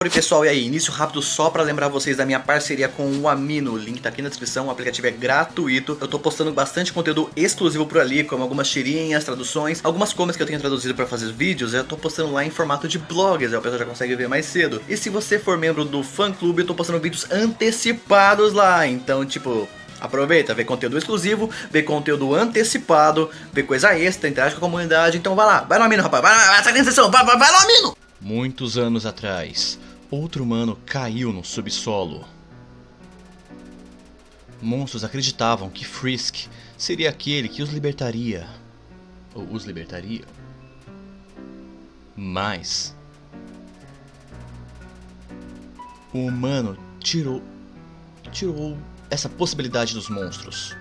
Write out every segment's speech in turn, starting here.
Oi pessoal, e aí? Início rápido só pra lembrar vocês da minha parceria com o Amino. O link tá aqui na descrição, o aplicativo é gratuito. Eu tô postando bastante conteúdo exclusivo por ali, como algumas tirinhas, traduções, algumas comas que eu tenho traduzido pra fazer vídeos. Eu tô postando lá em formato de blogs, aí o pessoal já consegue ver mais cedo. E se você for membro do fã clube, eu tô postando vídeos antecipados lá. Então, tipo, aproveita, vê conteúdo exclusivo, vê conteúdo antecipado, vê coisa extra, interage com a comunidade. Então vai lá Amino, rapaz, vai lá, sai da sessão, vai lá, Amino! Muitos anos atrás, outro humano caiu no subsolo. Monstros acreditavam que Frisk seria aquele que os libertaria. Ou os libertaria. Mas o humano tirou essa possibilidade dos monstros.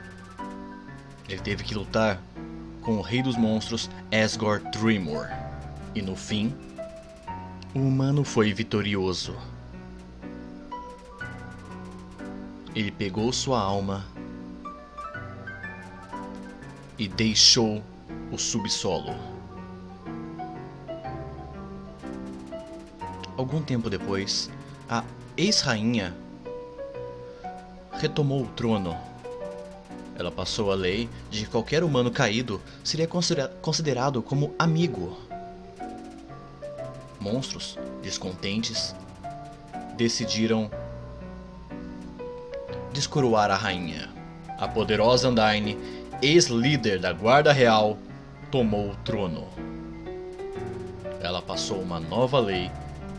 Ele teve que lutar com o rei dos monstros, Asgore Dreemor. E no fim, o humano foi vitorioso. Ele pegou sua alma e deixou o subsolo. Algum tempo depois, a ex-rainha retomou o trono. Ela passou a lei de que qualquer humano caído seria considerado como amigo. Monstros, descontentes, decidiram descoroar a rainha. A poderosa Undyne, ex-líder da Guarda Real, tomou o trono. Ela passou uma nova lei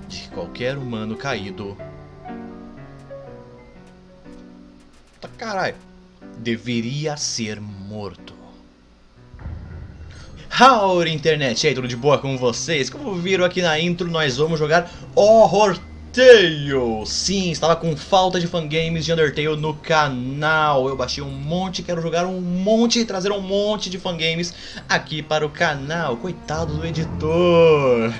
de que qualquer humano caído deveria ser morto. Howdy internet, e aí, tudo de boa com vocês? Como viram aqui na intro, nós vamos jogar Horror Tale. Sim, estava com falta de fangames de Undertale no canal. Eu baixei um monte, quero jogar um monte e trazer um monte de fangames aqui para o canal. Coitado do editor.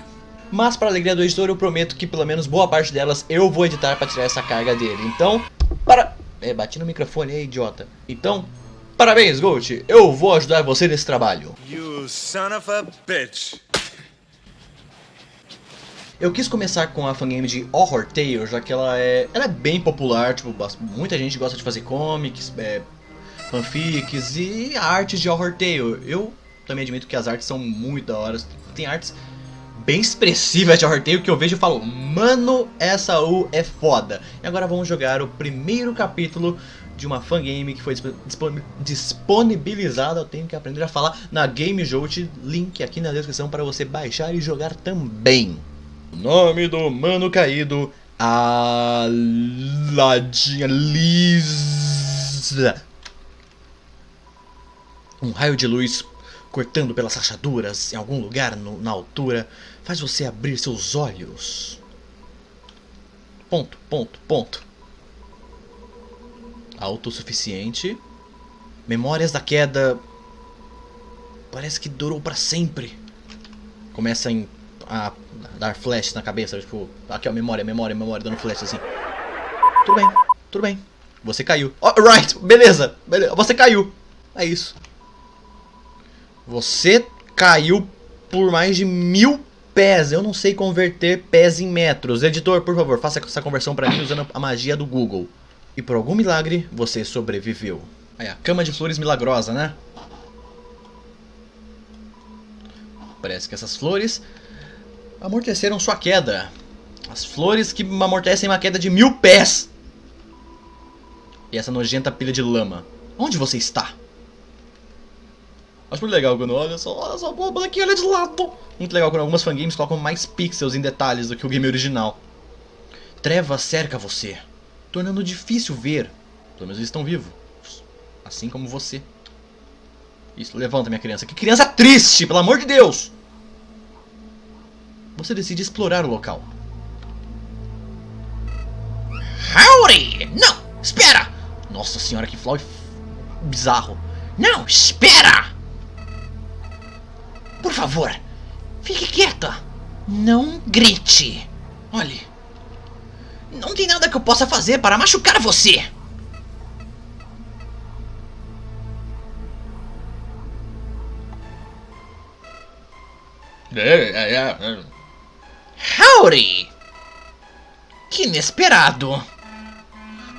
Mas para a alegria do editor, eu prometo que pelo menos boa parte delas eu vou editar para tirar essa carga dele. Então, bati no microfone aí, idiota. Então, parabéns, Gold. Eu vou ajudar você nesse trabalho. You son of a bitch. Eu quis começar com a fangame de Horror Tale, já que ela é bem popular, tipo, muita gente gosta de fazer comics, fanfics e artes de Horror Tale. Eu também admito que as artes são muito da hora. Tem artes bem expressivas de Horror Tale que eu vejo e falo, mano, essa U é foda. E agora vamos jogar o primeiro capítulo de uma fangame que foi disponibilizada, eu tenho que aprender a falar, na Game Jolt, link aqui na descrição para você baixar e jogar também. O nome do mano caído, Aladinha Lisa. Um raio de luz cortando pelas rachaduras em algum lugar na altura faz você abrir seus olhos. Ponto. Autossuficiente. Memórias da queda. Parece que durou pra sempre. Começa a dar flash na cabeça. Tipo, aqui ó, memória, dando flash assim. Tudo bem. Você caiu. Alright, beleza. Você caiu. É isso. Você caiu por mais de 1000 pés. Eu não sei converter pés em metros. Editor, por favor, faça essa conversão pra mim usando a magia do Google. E por algum milagre, você sobreviveu. Aí, a cama de flores milagrosa, né? Parece que essas flores amorteceram sua queda. As flores que amortecem uma queda de 1000 pés. E essa nojenta pilha de lama. Onde você está? Acho muito legal quando olha só a bonequinha olha de lado. Muito legal quando algumas fangames colocam mais pixels em detalhes do que o game original. Treva cerca você, tornando difícil ver. Pelo menos eles estão vivos. Assim como você. Isso, levanta minha criança. Que criança triste, pelo amor de Deus! Você decide explorar o local. Howdy! Não! Espera! Nossa senhora, que flow bizarro. Não, espera! Por favor, fique quieta. Não grite. Olhe, não tem nada que eu possa fazer para machucar você. Howdy! Que inesperado!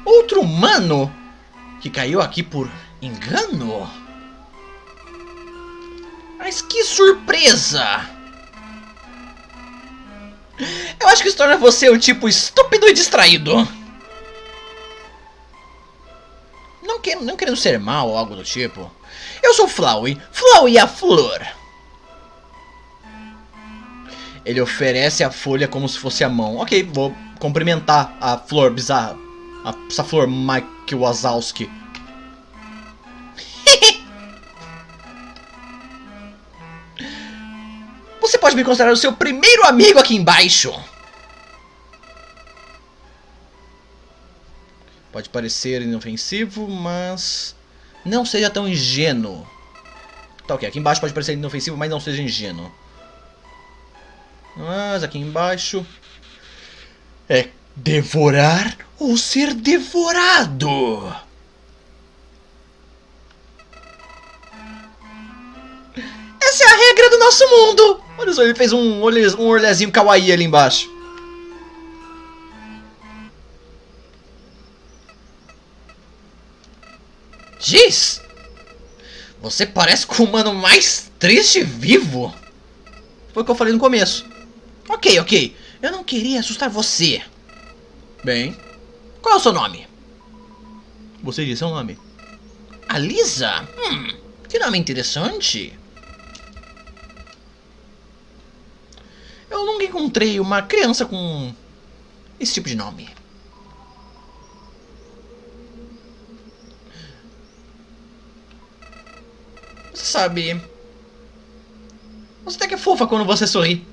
Outro humano que caiu aqui por engano? Mas que surpresa! Eu acho que isso torna você o tipo estúpido e distraído. Não querendo ser mal ou algo do tipo. Eu sou Flowey, Flowey a flor. Ele oferece a folha como se fosse a mão. Ok, vou cumprimentar a flor bizarra. Essa flor Mike Wazowski. Você pode me considerar o seu primeiro amigo aqui embaixo. Pode parecer inofensivo, mas não seja tão ingênuo. Tá ok, aqui embaixo pode parecer inofensivo, mas não seja ingênuo. Mas aqui embaixo é devorar ou ser devorado. Essa é a regra do nosso mundo. Olha só, ele fez um olhazinho kawaii ali embaixo. Giz! Você parece com o humano mais triste vivo. Foi o que eu falei no começo. Ok. Eu não queria assustar você. Bem, qual é o seu nome? Você disse seu nome. Alisa? Que nome interessante. Eu nunca encontrei uma criança com esse tipo de nome. Você sabe, você até que é fofa quando você sorri.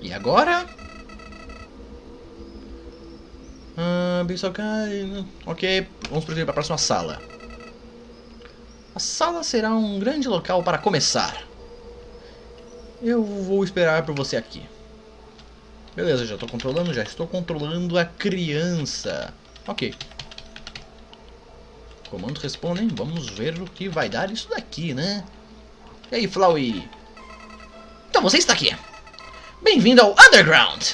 E agora? Ok, vamos prosseguir para a próxima sala. A sala será um grande local para começar. Eu vou esperar por você aqui. Beleza, já estou controlando a criança. Ok. Comando respondem, vamos ver o que vai dar isso daqui, né? E aí, Flowey? Então você está aqui. Bem-vindo ao Underground.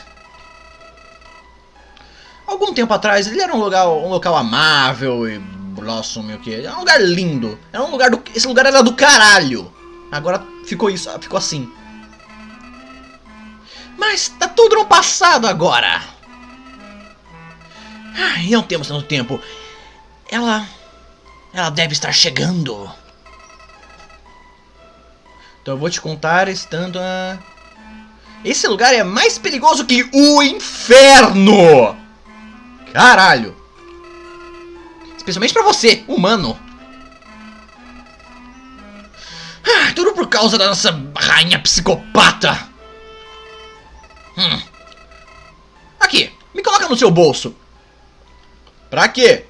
Algum tempo atrás ele era um local amável e Blossom e o que? Era um lugar lindo. Era um lugar esse lugar era do caralho. Agora ficou assim. Mas tá tudo no passado agora. Ai, não temos tanto tempo. Ela deve estar chegando. Então eu vou te contar estando a... Esse lugar é mais perigoso que o inferno. Caralho. Especialmente pra você, humano. Tudo por causa da nossa rainha psicopata. Aqui, me coloca no seu bolso. Pra quê?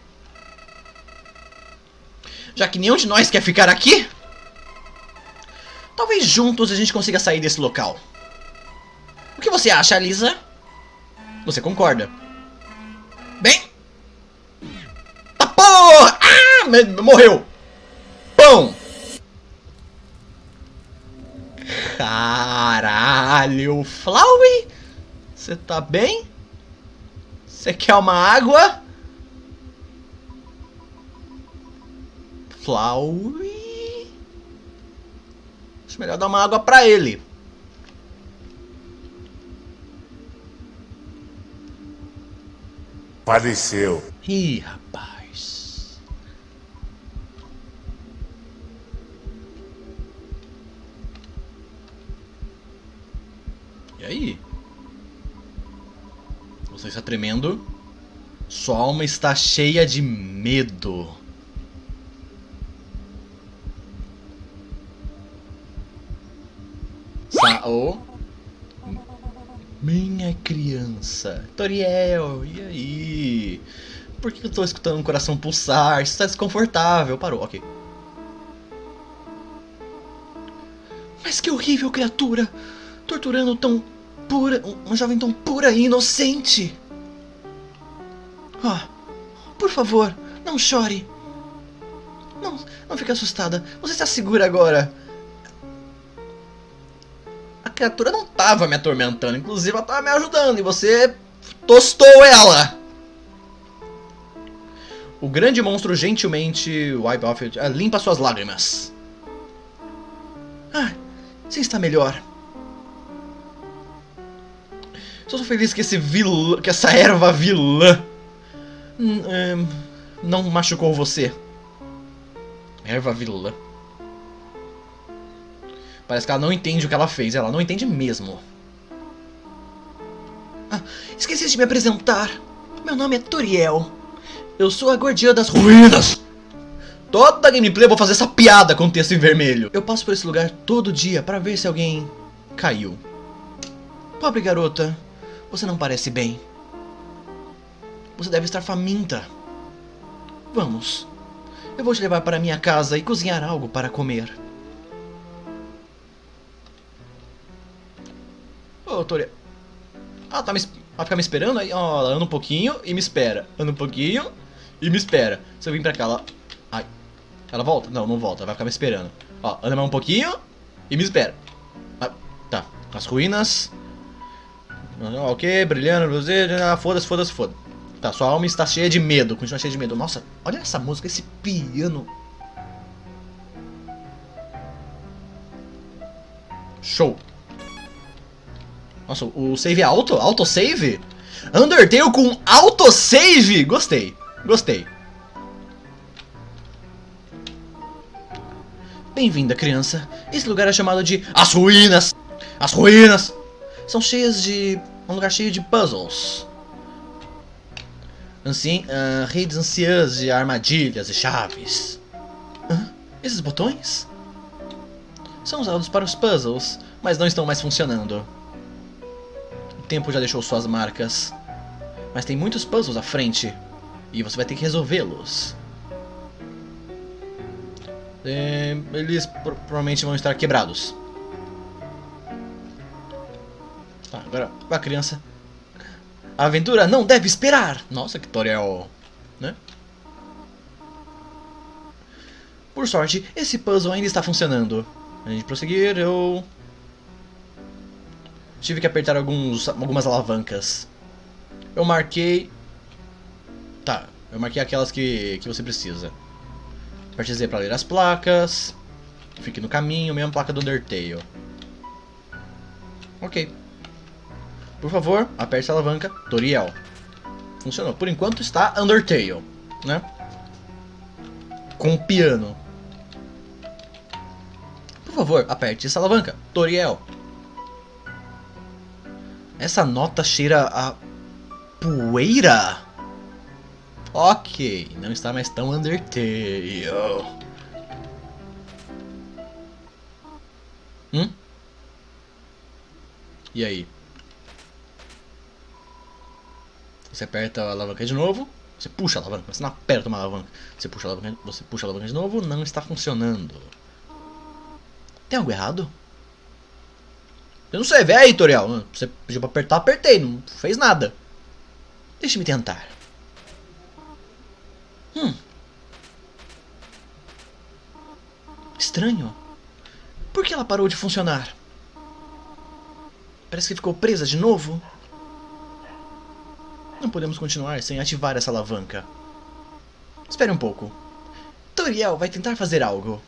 Já que nenhum de nós quer ficar aqui, talvez juntos a gente consiga sair desse local. O que você acha, Alisa? Você concorda? Bem... Tá porra! Morreu! Pão! Caralho, Flowey? Você tá bem? Você quer uma água? Flowey? Acho melhor dar uma água pra ele. Faleceu. Ih, rapaz. E aí? Você está tremendo? Sua alma está cheia de medo. Sao? Minha criança. Toriel, e aí? Por que eu tô escutando um coração pulsar? Isso tá desconfortável. Parou, ok. Mas que horrível criatura! Torturando tão pura... Uma jovem tão pura e inocente! Por favor, não chore. Não fique assustada. Você está segura agora. A criatura não estava me atormentando. Inclusive, ela estava me ajudando. E você tostou ela! O grande monstro gentilmente wipe off, limpa suas lágrimas. Ah, você está melhor. Só sou feliz que que essa erva vilã não machucou você. Erva vilã. Parece que ela não entende o que ela fez. Ela não entende mesmo. Ah, esqueci de me apresentar. Meu nome é Toriel. Eu sou a guardiã das ruínas. Toda gameplay eu vou fazer essa piada com o texto em vermelho. Eu passo por esse lugar todo dia para ver se alguém caiu. Pobre garota, você não parece bem. Você deve estar faminta. Vamos. Eu vou te levar para minha casa e cozinhar algo para comer. Ô, Toriel. Ela vai ficar me esperando aí? Ó, ela anda um pouquinho e me espera. Anda um pouquinho e me espera. Se eu vim pra cá, ela... Ai. Ela volta? Não, não volta. Ela vai ficar me esperando. Ó, anda mais um pouquinho e me espera. Ah, tá. As ruínas. Ok, brilhando. Foda-se, foda-se, foda-se. Tá, sua alma está cheia de medo. Continua cheia de medo. Nossa, olha essa música, esse piano. Show. Nossa, o save é auto? Autosave? Undertale com autosave? Gostei. Gostei. Bem-vinda, criança. Esse lugar é chamado de As Ruínas. As Ruínas são cheias de... um lugar cheio de puzzles. Assim, redes ansiosas de armadilhas e chaves. Esses botões? São usados para os puzzles, mas não estão mais funcionando. O tempo já deixou suas marcas. Mas tem muitos puzzles à frente. E você vai ter que resolvê-los. Eles provavelmente vão estar quebrados. Tá, agora a criança. A aventura não deve esperar. Nossa, que tutorial, né? Por sorte, esse puzzle ainda está funcionando. Antes de prosseguir, eu tive que apertar algumas alavancas. Eu marquei... Tá, eu marquei aquelas que você precisa. Aperte Z para ler as placas. Fique no caminho, mesma placa do Undertale. Ok. Por favor, aperte a alavanca. Toriel. Funcionou. Por enquanto está Undertale, né? Com o piano. Por favor, aperte essa alavanca. Toriel. Essa nota cheira a poeira. Ok, não está mais tão Undertale. E aí? Você aperta a alavanca de novo. Você puxa a alavanca, você não aperta uma alavanca. Você puxa a alavanca de novo, não está funcionando. Tem algo errado? Eu não sei, vê aí, tutorial. Você pediu pra apertar, apertei, não fez nada. Deixe-me tentar. Estranho. Por que ela parou de funcionar? Parece que ficou presa de novo. Não podemos continuar sem ativar essa alavanca. Espere um pouco. Toriel vai tentar fazer algo.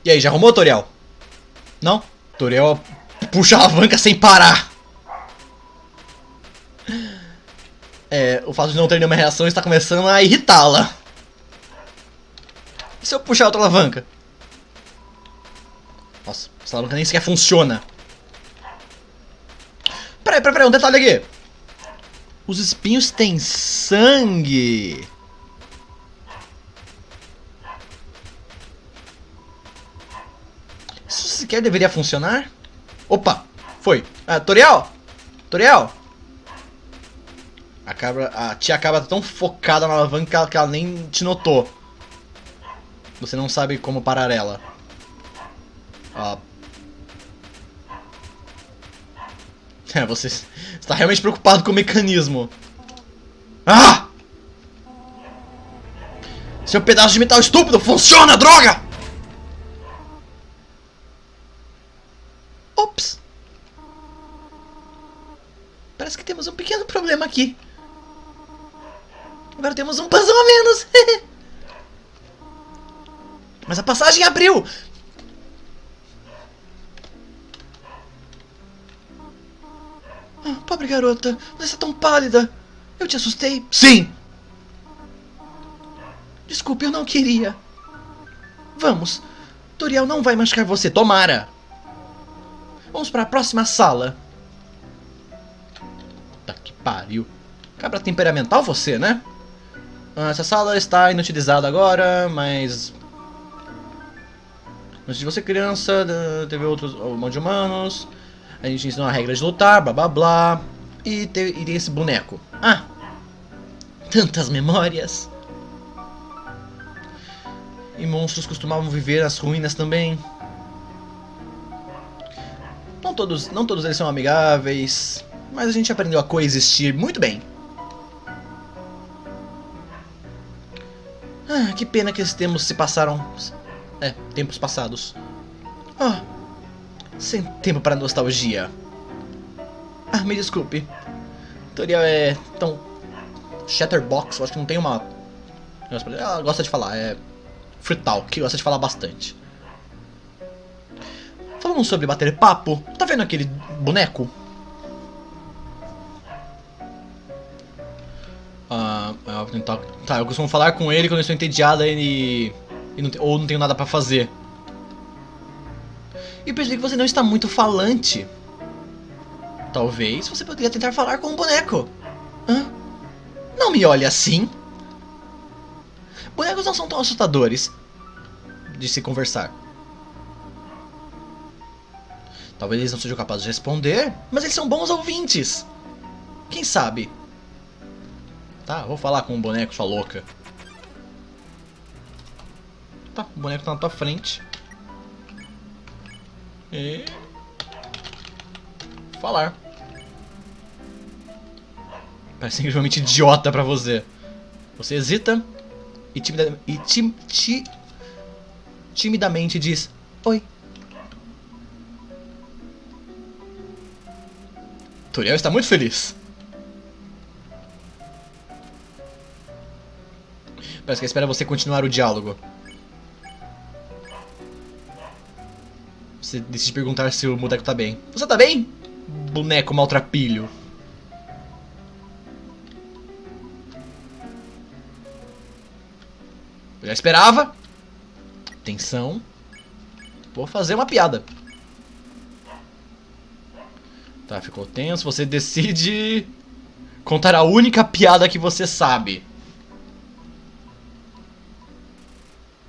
E aí, já arrumou, Toriel? Não? Toriel puxa a alavanca sem parar. O fato de não ter nenhuma reação está começando a irritá-la. E se eu puxar outra alavanca? Nossa, essa alavanca nem sequer funciona. Peraí, um detalhe aqui. Os espinhos têm sangue. Isso sequer deveria funcionar? Opa, foi. Toriel? Toriel? A tia Cabra tá tão focada na alavanca que ela nem te notou. Você não sabe como parar ela. Você está realmente preocupado com o mecanismo. Seu pedaço de metal estúpido, funciona, droga! Ops. Parece que temos um pequeno problema aqui. Agora temos um puzzle a menos. Mas a passagem abriu. Ah, pobre garota, você está tão pálida. Eu te assustei? Sim. Desculpe, eu não queria. Vamos. Toriel não vai machucar você, tomara. Vamos para a próxima sala. Puta que pariu. Cabra temperamental você, né? Essa sala está inutilizada agora, mas... Antes de você criança, teve outros mão de humanos. A gente ensinou a regra de lutar, blá blá blá. E tem esse boneco. Ah! Tantas memórias. E monstros costumavam viver nas ruínas também. Não todos eles são amigáveis, mas a gente aprendeu a coexistir muito bem. Ah, que pena que esses tempos se passaram... tempos passados. Ah, sem tempo para nostalgia. Ah, me desculpe. Toriel é tão... Chatterbox, eu acho que não tem uma... Ela gosta de falar, é... Free Talk, que gosta de falar bastante. Falando sobre bater papo, tá vendo aquele boneco? Tá, eu costumo falar com ele quando eu estou entediada ou não tenho nada pra fazer. E percebi que você não está muito falante. Talvez você poderia tentar falar com o boneco. Hã? Não me olhe assim. Bonecos não são tão assustadores de se conversar. Talvez eles não sejam capazes de responder, mas eles são bons ouvintes. Quem sabe? Tá, vou falar com o boneco, sua louca. Tá, o boneco tá na tua frente. E... falar. Parece incrivelmente idiota pra você. Você hesita e timidamente diz: oi. Toriel está muito feliz. Parece que espera você continuar o diálogo. Você decide perguntar se o boneco tá bem. Você tá bem? Boneco maltrapilho. Eu já esperava. Atenção. Vou fazer uma piada. Tá, ficou tenso. Você decide contar a única piada que você sabe.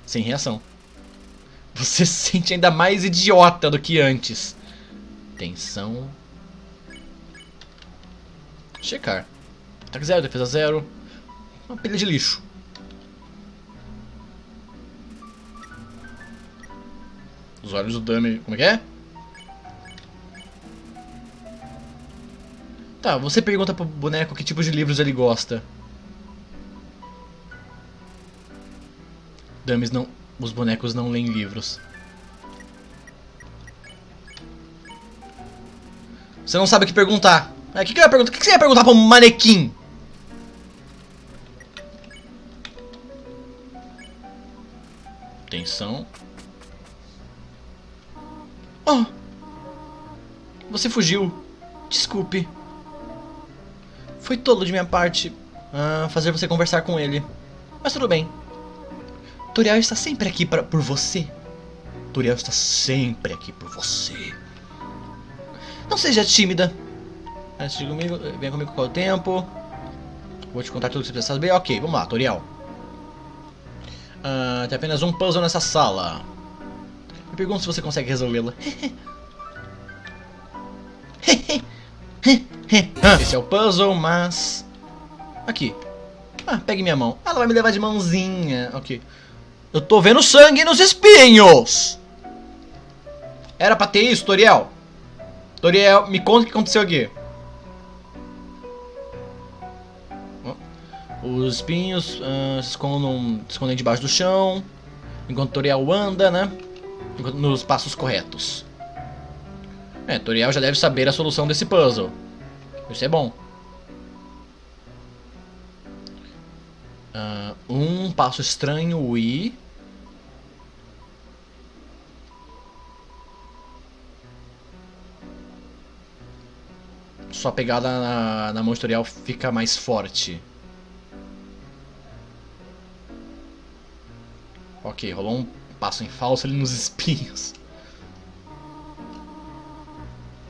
Sem reação. Você se sente ainda mais idiota do que antes. Tensão. Checar. Ataque 0, defesa 0. Uma pilha de lixo. Os olhos do dummy... Como é que é? Tá, você pergunta pro boneco que tipo de livros ele gosta. Dummies não... Os bonecos não leem livros. Você não sabe o que perguntar. O que eu ia perguntar? O que você ia perguntar pra um manequim? Atenção. Oh! Você fugiu. Desculpe. Foi tolo de minha parte fazer você conversar com ele. Mas tudo bem. Toriel está sempre aqui por você. Toriel está sempre aqui por você. Não seja tímida. Venha comigo qual é o tempo. Vou te contar tudo que você precisa saber. Ok, vamos lá, Toriel. Tem apenas um puzzle nessa sala. Me pergunto se você consegue resolvê-la. Esse é o puzzle, mas... Aqui. Pegue minha mão. Ela vai me levar de mãozinha. Ok. Eu tô vendo sangue nos espinhos. Era pra ter isso, Toriel. Toriel, me conta o que aconteceu aqui. Os espinhos se escondem debaixo do chão, enquanto Toriel anda, né? Nos passos corretos. Toriel já deve saber a solução desse puzzle. Isso é bom. Um passo estranho e... Sua pegada na mão de Toriel fica mais forte. Ok, rolou um passo em falso ali nos espinhos.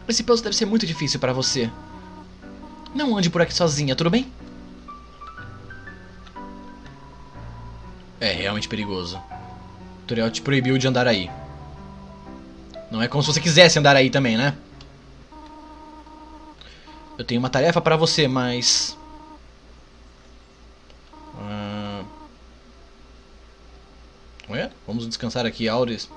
Esse puzzle deve ser muito difícil para você. Não ande por aqui sozinha, tudo bem? É realmente perigoso. Toriel te proibiu de andar aí. Não é como se você quisesse andar aí também, né? Eu tenho uma tarefa para você, mas... Ué? Vamos descansar aqui, Auris.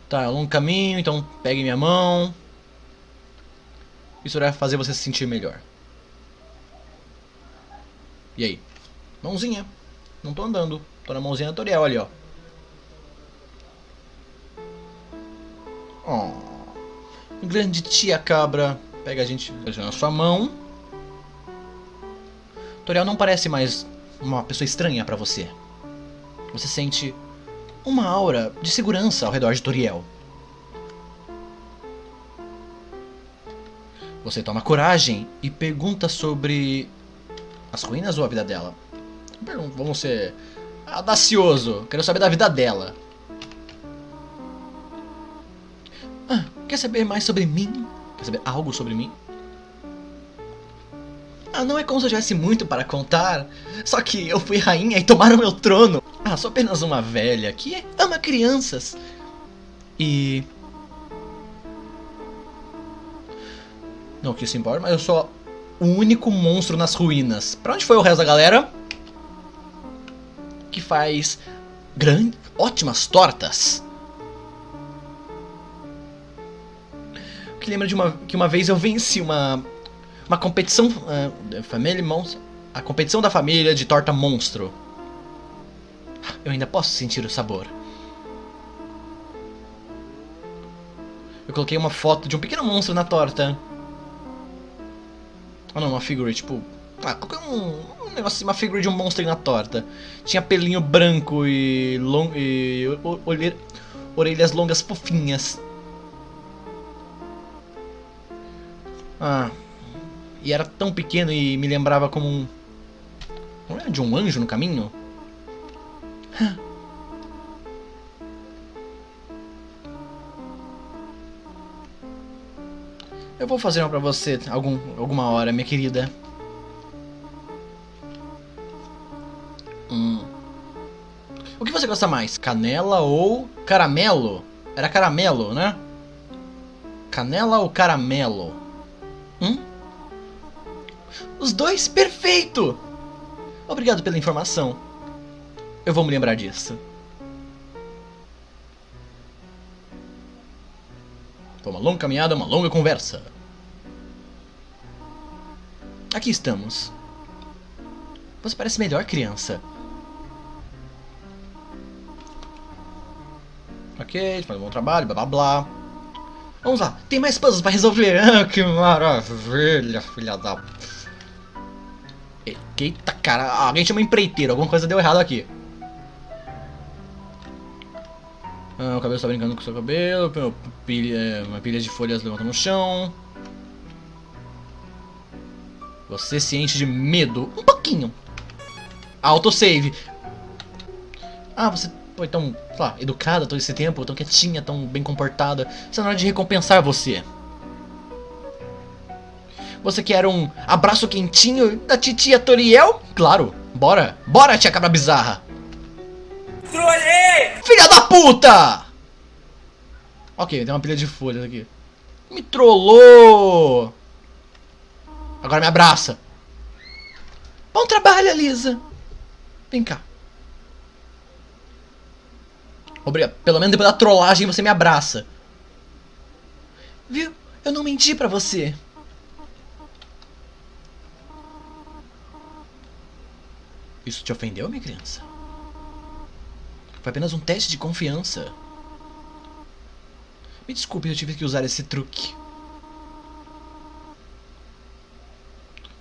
Tá, é um longo caminho, então pegue minha mão. Isso vai fazer você se sentir melhor. E aí? Mãozinha. Não tô andando. Tô na mãozinha da Toriel ali, ó. Grande tia cabra. Pega a gente na sua mão. Toriel não parece mais uma pessoa estranha pra você. Você sente uma aura de segurança ao redor de Toriel. Você toma coragem e pergunta sobre as ruínas ou a vida dela. Vamos ser audacioso. Quero saber da vida dela. Quer saber mais sobre mim? Quer saber algo sobre mim? Não é como se eu tivesse muito para contar. Só que eu fui rainha e tomaram meu trono. Sou apenas uma velha que ama crianças. E... Não que isso importa, mas eu sou o único monstro nas ruínas. Pra onde foi o resto da galera? Que faz ótimas tortas. Que lembra que uma vez eu venci uma competição a competição da família de torta monstro. Eu ainda posso sentir o sabor. Eu coloquei uma foto de um pequeno monstro na torta. Não, uma figure, tipo... coloquei um negócio assim, uma figure de um monstro na torta. Tinha pelinho branco e orelhas longas fofinhas. E era tão pequeno e me lembrava como um... Não era de um anjo no caminho? Eu vou fazer uma pra você alguma hora, minha querida. O que você gosta mais? Canela ou caramelo? Era caramelo, né? Canela ou caramelo? Os dois? Perfeito! Obrigado pela informação. Eu vou me lembrar disso. Foi uma longa caminhada, uma longa conversa. Aqui estamos. Você parece melhor, criança. Ok, faz um bom trabalho, blá blá blá. Vamos lá, tem mais puzzles pra resolver. Que maravilha, filha da... Eita, cara, alguém chama empreiteiro, alguma coisa deu errado aqui. O cabelo está brincando com o seu cabelo. Uma pilha de folhas levanta no chão. Você se enche de medo. Um pouquinho. Autosave. Você foi tão, sei lá, educada todo esse tempo, tão quietinha, tão bem comportada. Está na hora de recompensar você. Você quer um abraço quentinho da titia Toriel? Claro, bora. Bora, tia cabra bizarra. Trolei! Filha da puta! Ok, tem uma pilha de folhas aqui. Me trollou! Agora me abraça. Bom trabalho, Elisa. Vem cá. Obrigado. Pelo menos depois da trollagem você me abraça. Viu? Eu não menti pra você. Isso te ofendeu, minha criança? Foi apenas um teste de confiança. Me desculpe, eu tive que usar esse truque.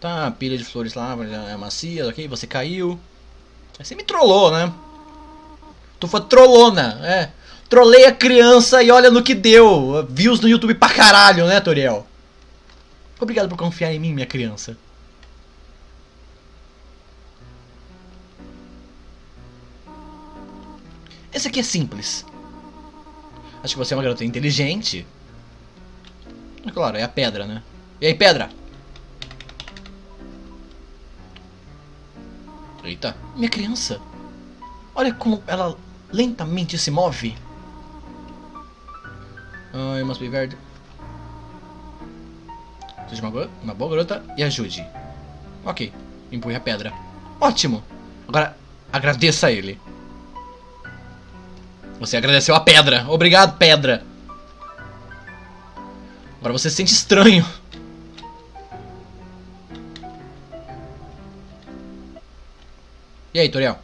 Tá, a pilha de flores lá é macia, ok? Você caiu. Você me trollou, né? Tu foi trollona, é. Trolei a criança e olha no que deu. Views no YouTube pra caralho, né, Toriel? Obrigado por confiar em mim, minha criança. Esse aqui é simples. Acho que você é uma garota inteligente. É claro, é a pedra, né? E aí, pedra? Eita, minha criança. Olha como ela lentamente se move. Ai, must be verde. Seja uma boa garota e ajude. Ok, empurre a pedra. Ótimo. Agora, agradeça a ele. Você agradeceu a pedra. Obrigado, pedra. Agora você se sente estranho. E aí, Toriel?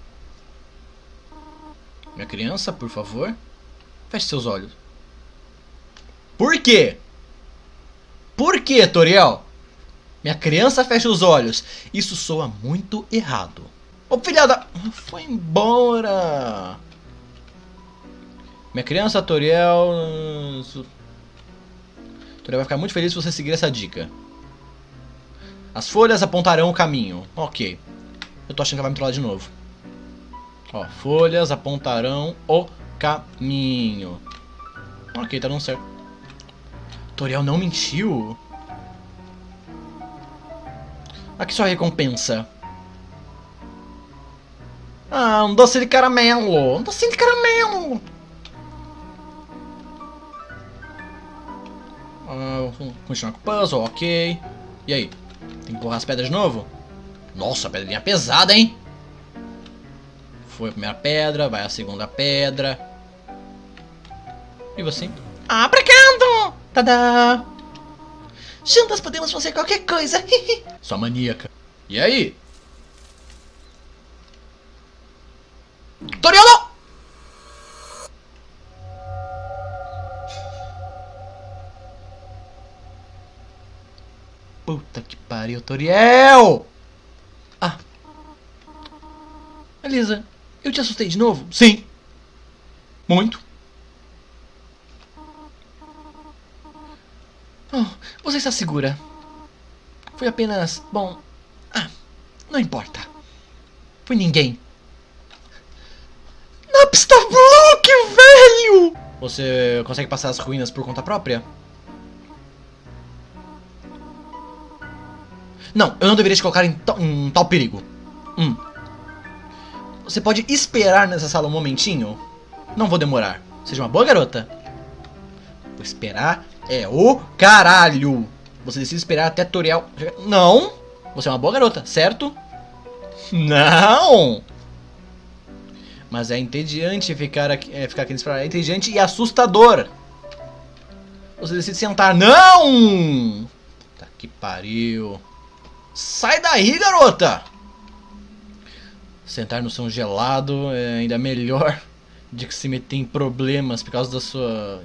Minha criança, por favor, feche seus olhos. Por quê? Por quê, Toriel? Minha criança fecha os olhos. Isso soa muito errado. Ô, filha da... Foi embora. Minha criança, Toriel... Toriel vai ficar muito feliz se você seguir essa dica. As folhas apontarão o caminho. Ok. Eu tô achando que ela vai me trollar de novo. Ó, folhas apontarão o caminho. Ok, tá dando certo. Toriel não mentiu. Aqui sua recompensa. Ah, um doce de caramelo. Um docinho de caramelo. Vamos continuar com o puzzle, ok. E aí? Tem que empurrar as pedras de novo? Nossa, a pedrinha pesada, hein? Foi a primeira pedra, vai a segunda pedra. E você? Abracando! Tadá! Juntas podemos fazer qualquer coisa. Sua maníaca. E aí? Toriel! Puta que pariu, Toriel! Ah. Elisa, eu te assustei de novo? Sim. Muito. Oh, você está segura? Foi apenas... Bom... Ah, não importa. Foi ninguém. Napstablock, velho! Você consegue passar as ruínas por conta própria? Não, eu não deveria te colocar em tal perigo. Você pode esperar nessa sala um momentinho? Não vou demorar. Seja uma boa garota. Vou esperar é o caralho. Você decide esperar até Toriel... Não! Você é uma boa garota, certo? Não! Mas é entediante ficar aqui nesse esperar. É entediante e assustador. Você decide sentar. Não! Tá que pariu. Sai daí, garota! Sentar no chão gelado é ainda melhor de que se meter em problemas por causa da sua...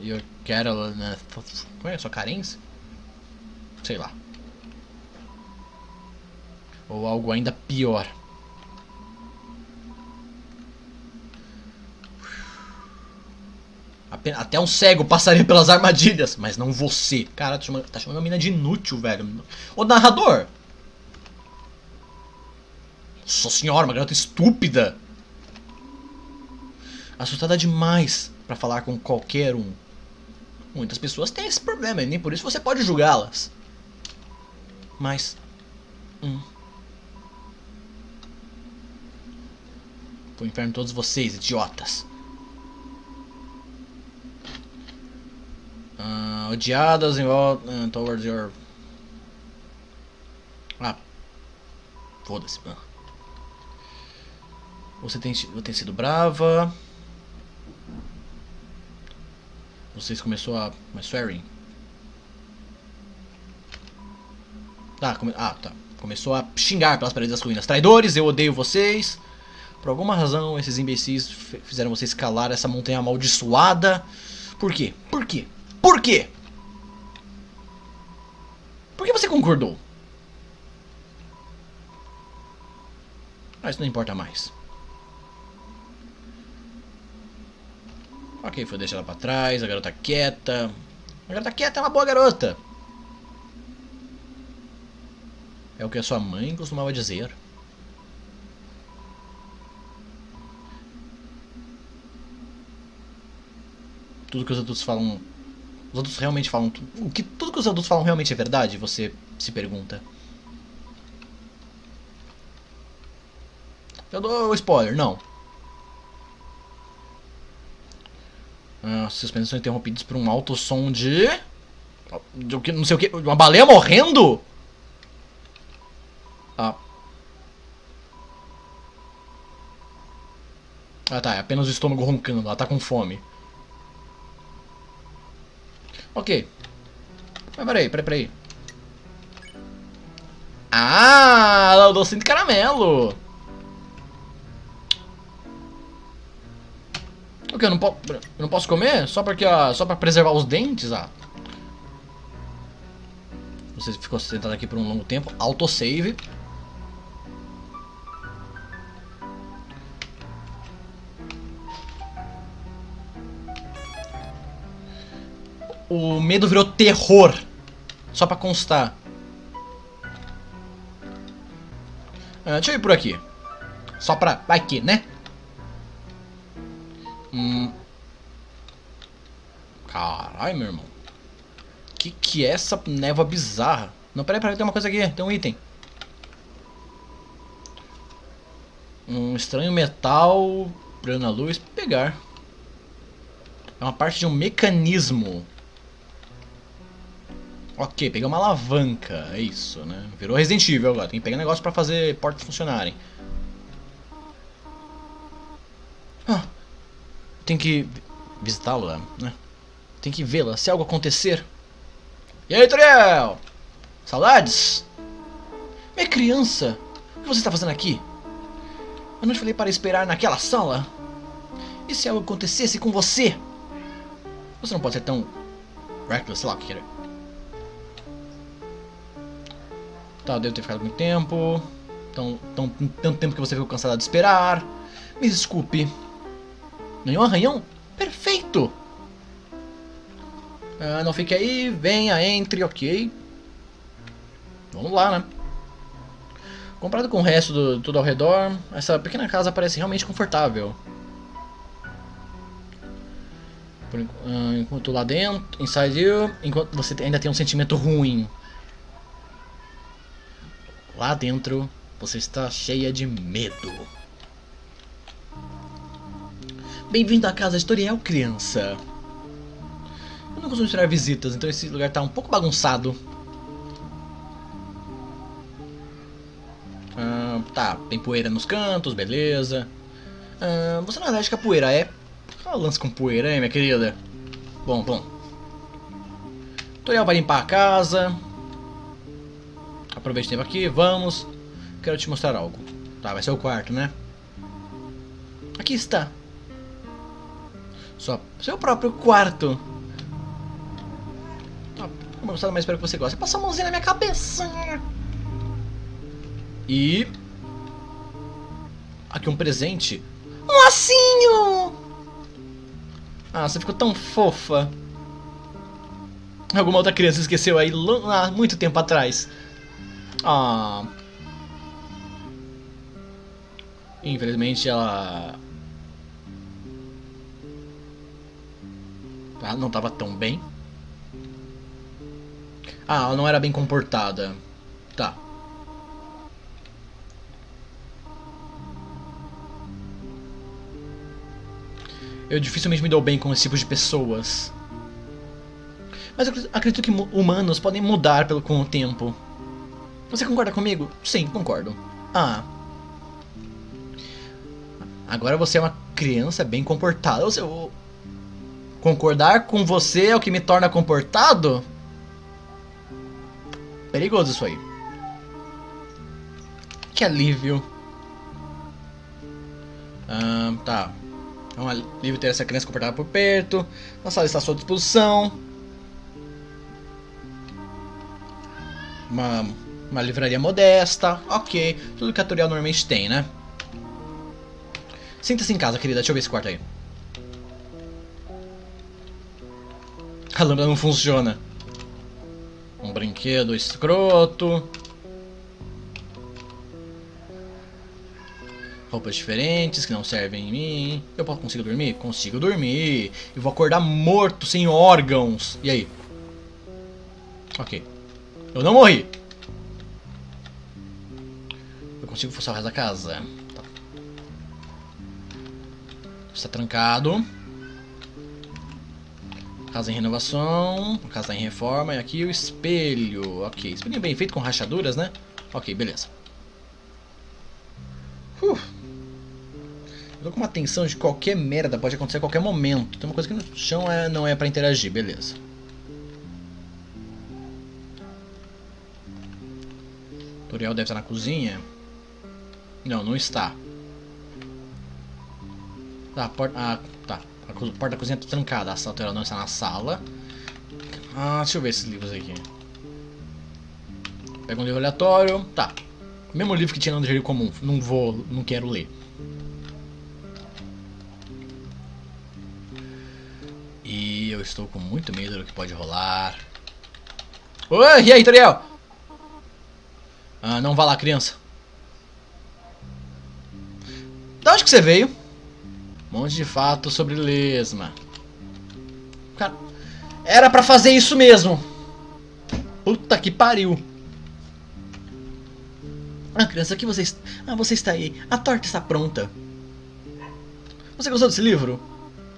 Como é? Sua carência? Sei lá. Ou algo ainda pior. Até um cego passaria pelas armadilhas, mas não você. Cara, tá chamando a mina de inútil, velho. Ô, narrador! Nossa senhora, uma garota estúpida. Assustada demais pra falar com qualquer um. Muitas pessoas têm esse problema e nem por isso você pode julgá-las. Mas... Pro inferno todos vocês, idiotas. Odiadas em towards your... Ah, foda-se, mano. Você tem sido brava. Vocês começou a... Mas swearing. Tá. Começou a xingar pelas paredes das ruínas. Traidores, eu odeio vocês. Por alguma razão, esses imbecis fizeram você escalar essa montanha amaldiçoada. Por quê? Por quê? Por quê? Por que você concordou? Isso não importa mais. Ok, foi deixar ela pra trás. A garota quieta. A garota quieta é uma boa garota. É o que a sua mãe costumava dizer. Tudo que os adultos falam... Os adultos realmente falam... Tudo que os adultos falam realmente é verdade? Você se pergunta. Eu dou spoiler, não. Seus pensamentos são interrompidos por um alto som de... Não sei o que... Uma baleia morrendo? Tá, é apenas o estômago roncando, ela tá com fome. Ok. Mas peraí. O docinho de caramelo. O que? Eu não posso comer? Só pra preservar os dentes? Você ficou sentado aqui por um longo tempo. Autosave. O medo virou terror. Só pra constar. Deixa eu ir por aqui. Só pra... Vai que, né? Caralho, meu irmão. Que é essa névoa bizarra? Não, peraí, tem uma coisa aqui. Tem um item. Um estranho metal. Brilhando na luz. Pegar. É uma parte de um mecanismo. Ok, peguei uma alavanca. É isso, né? Virou Resident Evil agora. Tem que pegar negócio pra fazer portas funcionarem. Tem que visitá-la, né? Tem que vê-la, se algo acontecer. E aí, Toriel? Saudades? Minha criança, o que você está fazendo aqui? Eu não te falei para esperar naquela sala? E se algo acontecesse com você? Você não pode ser tão... reckless, sei lá o que era. Tá, eu devo ter ficado muito tempo. Tanto tempo que você ficou cansada de esperar. Me desculpe. Nenhum arranhão? Perfeito! Não fique aí, venha, entre, ok. Vamos lá, né? Comparado com o resto de tudo ao redor, essa pequena casa parece realmente confortável. Enquanto lá dentro, inside you, enquanto você ainda tem um sentimento ruim. Lá dentro, você está cheia de medo. Bem-vindo à casa de Toriel, criança. Eu não costumo tirar visitas, então esse lugar está um pouco bagunçado. Tá, tem poeira nos cantos, beleza. Você não é alérgica a poeira, é? Por que ela lança com poeira, hein, minha querida? Bom. Toriel vai limpar a casa. Aproveite o tempo aqui, vamos. Quero te mostrar algo. Tá, vai ser o quarto, né? Aqui está. Seu próprio quarto. Vou mostrar, mas espero que você goste. Passa a mãozinha na minha cabeça. E... aqui um presente. Um ossinho! Você ficou tão fofa. Alguma outra criança esqueceu aí há muito tempo atrás. Infelizmente ela não estava tão bem. Ela não era bem comportada. Tá. Eu dificilmente me dou bem com esse tipo de pessoas. Mas eu acredito que humanos podem mudar com o tempo. Você concorda comigo? Sim, concordo. Agora você é uma criança bem comportada. Concordar com você é o que me torna comportado? Perigoso isso aí. que alívio. Tá. É um alívio ter essa criança comportada por perto. A sala está à sua disposição. Uma livraria modesta. Ok. Tudo que a tutorial normalmente tem, né? Sinta-se em casa, querida. Deixa eu ver esse quarto aí. A lâmpada não funciona. Um brinquedo escroto. Roupas diferentes que não servem em mim. Eu consigo dormir? Consigo dormir. E vou acordar morto, sem órgãos. E aí? Ok. Eu não morri. Eu consigo forçar o resto da casa. Tá. Está trancado. Casa em renovação. Casa em reforma. E aqui o espelho. Ok. Espelho bem feito com rachaduras, né? Ok, beleza. Eu tô com uma tensão de qualquer merda pode acontecer a qualquer momento. Tem uma coisa que no chão não é pra interagir, beleza. O tutorial deve estar na cozinha. Não, não está. Tá, a porta da cozinha tá trancada. A tutorial não está na sala. Deixa eu ver esses livros aqui. Pega um livro aleatório. Tá. O mesmo livro que tinha no diário comum. Não quero ler. E eu estou com muito medo do que pode rolar. Oi, e aí, tutorial? Não vá lá, criança. Da onde que você veio? Um monte de fato sobre lesma. Cara, era pra fazer isso mesmo. Puta que pariu. Criança, aqui você está... você está aí. A torta está pronta. Você gostou desse livro?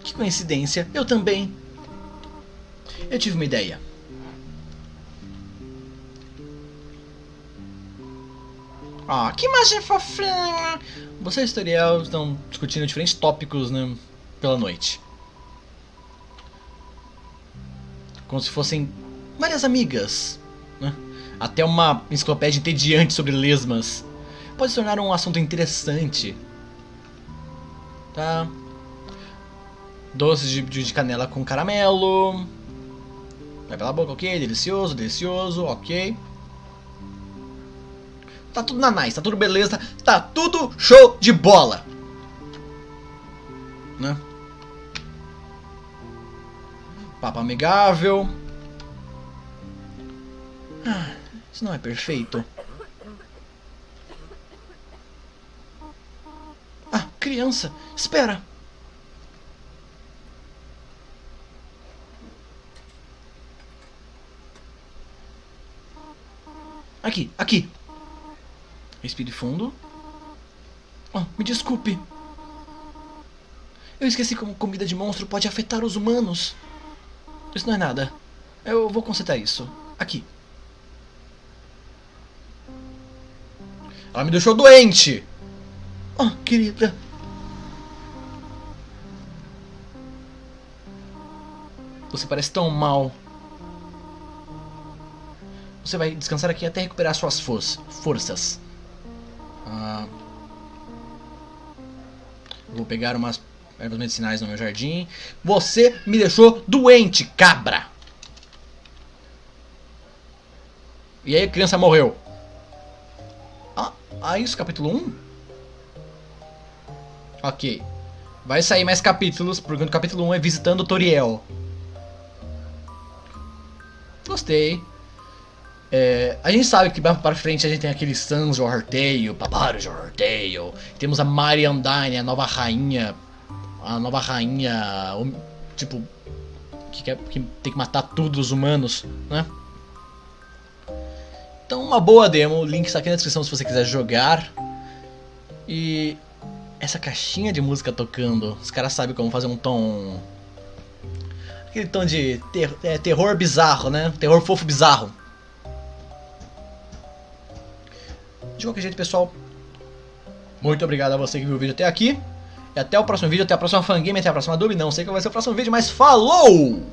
Que coincidência. Eu também. Eu tive uma ideia. Que imagem fofinha. Você e o tutorial estão discutindo diferentes tópicos, né, pela noite. Como se fossem várias amigas, né? Até uma enciclopédia entediante sobre lesmas. Pode se tornar um assunto interessante. Tá. Doces de canela com caramelo. Vai pela boca, ok. Delicioso, delicioso, ok. Tá tudo na nice, tá tudo beleza. Tá tudo show de bola. Né? Papo amigável. Isso não é perfeito. Criança, espera. Aqui. Respire fundo. Me desculpe. Eu esqueci como comida de monstro pode afetar os humanos. Isso não é nada. Eu vou consertar isso. Aqui. Ela me deixou doente. Querida. Você parece tão mal. Você vai descansar aqui até recuperar suas forças. Vou pegar umas ervas medicinais no meu jardim. Você me deixou doente, cabra. E aí a criança morreu. Isso, capítulo 1? Ok. Vai sair mais capítulos, porque o capítulo 1 é visitando Toriel. Gostei. A gente sabe que para frente a gente tem aquele Sans de Horrortail, Babaro de Horrortail. Temos a Mariandine, a nova rainha. Tipo, que tem que matar todos os humanos, né? Então, uma boa demo. O link está aqui na descrição se você quiser jogar. E essa caixinha de música tocando, os caras sabem como fazer um tom. Aquele tom de terror bizarro, né? Terror fofo bizarro. De qualquer jeito, pessoal, muito obrigado a você que viu o vídeo até aqui. E até o próximo vídeo, até a próxima fangame, até a próxima dub. Não sei qual vai ser o próximo vídeo, mas falou!